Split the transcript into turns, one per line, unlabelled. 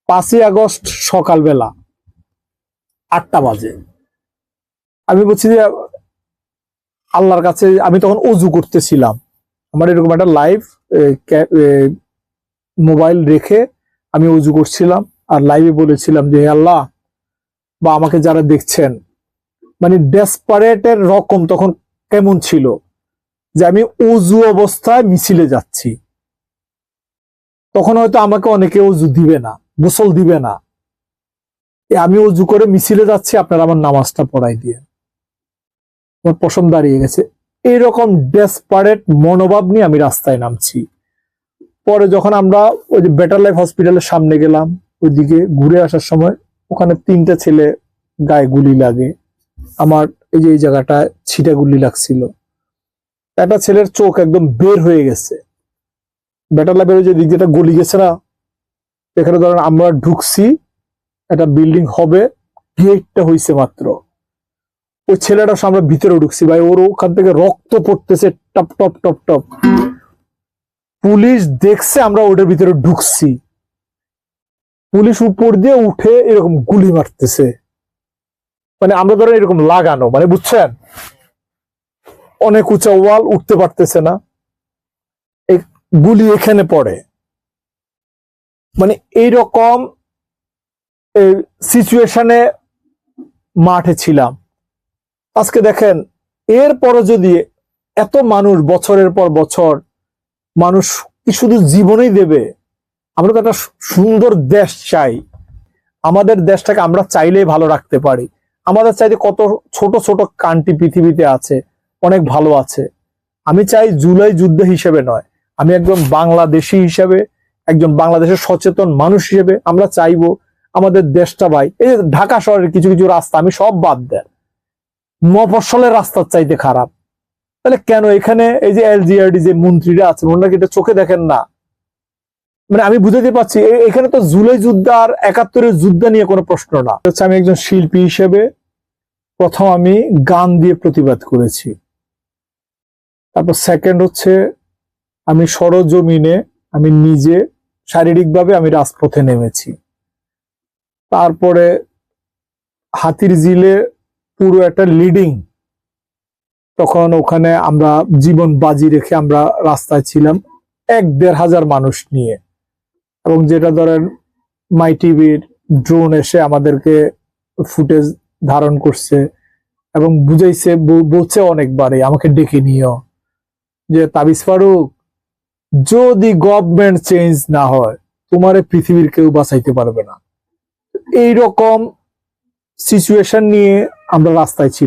5ই August সকালবেলা 8টা বাজে। আমি বলছি যে আল্লাহর কাছে, আমি তখন অজু করতেছিলাম। আমার এরকম একটা লাইভ মোবাইল রেখে আমি অজু করছিলাম, আর লাইভে বলেছিলাম যে হে আল্লাহ, বা আমাকে যারা দেখছেন, মানে ডেসপারেটের রকম তখন কেমন ছিল যে আমি অজু অবস্থায় মিছিলে যাচ্ছি। তখন হয়তো আমাকে অনেকে অজু দিবে না, গোসল দিবে না, আমি অজু করে মিছিলে যাচ্ছি, আপনারা আমার নামাজটা পড়াই দিয়ে। আমার পশম দাঁড়িয়ে গেছে। এইরকম ডেসপারেট মনোভাব নিয়ে আমি রাস্তায় নামছি। পরে যখন আমরা ওই যে বেটার লাইফ হসপিটালের সামনে গেলাম, ওইদিকে ঘুরে আসার সময় ওখানে 3টা ছেলে গায়ে গুলি লাগে। আমার এই যে এই জায়গাটায় ছিটা গুলি লাগছিল। একটা ছেলের চোখ একদম বের হয়ে গেছে। বেটার লাইফের যে দিক যেটা গলি গেছে না, এখানে ধরেন আমরা ঢুকছি, একটা বিল্ডিং হবে, গেটটা হইছে মাত্র, ওই ছেলেটার সামনে ভিতরে ঢুকছি ভাই, ওর ওখান থেকে রক্ত পড়তেছে top top top top. Police দেখছে আমরা ওটার ভিতরে ঢুকছি, পুলিশ উপর দিয়ে উঠে এরকম গুলি মারতেছে। মানে আমরা ধরেন এরকম লাগানো, মানে বুঝছেন, অনেক উঁচা ওয়াল, উঠতে পারতেছে না, এই গুলি এখানে পড়ে। মানে এইরকম সিচুয়েশনে মাঠে ছিলাম। আজকে দেখেন, এরপরও যদি এত মানুষ বছরের পর বছর মানুষ কি শুধু জীবনেই দেবে? আমরা তো একটা সুন্দর দেশ চাই। আমাদের দেশটাকে আমরা চাইলেই ভালো রাখতে পারি। আমাদের চাইতে কত ছোট ছোট কান্ট্রি পৃথিবীতে আছে, অনেক ভালো আছে। আমি চাই জুলাই যুদ্ধ হিসেবে নয়, আমি একজন বাংলাদেশি হিসেবে, একজন বাংলাদেশের সচেতন মানুষ হিসেবে আমরা চাইবো আমাদের দেশটা, ভাই এই ঢাকা শহরের কিছু কিছু রাস্তা আমি সব বাদ দেন, মফস্বলের রাস্তার চাইতে খারাপ। তাহলে কেন এখানে এই যে এলজিআরডি যে মন্ত্রীরা আছে, ওনারা কি এটা চোখে দেখেন না? মানে আমি বুঝাতে পারছি, এখানে তো জুলাই যুদ্ধ আর 71-এর যুদ্ধ নিয়ে কোনো প্রশ্ন না। হচ্ছে আমি একজন শিল্পী হিসেবে প্রথম আমি গান দিয়ে প্রতিবাদ করেছি। তারপর সেকেন্ড হচ্ছে আমি সরজমিনে আমি নিজে শারীরিকভাবে আমি রাজপথে নেমেছি। তারপরে হাতির ঝিলে পুরো একটা লিডিং, তখন ওখানে আমরা জীবন বাজি রেখে আমরা রাস্তায় ছিলাম 1-1.5 হাজার মানুষ নিয়ে। এবং যেটা ধরেন মাই টিভির ড্রোন এসে আমাদেরকে ফুটেজ ধারণ করছে এবং বুঝাইছে, বলছে অনেকবারই আমাকে ডেকে নিও যে তাবিজ ফারুক, যদি গভর্নমেন্ট চেঞ্জ না হয় তোমার পৃথিবীর কেউ বাঁচাইতে পারবে না। এইরকম সিচুয়েশন নিয়ে আমরা রাস্তায় ছিলাম।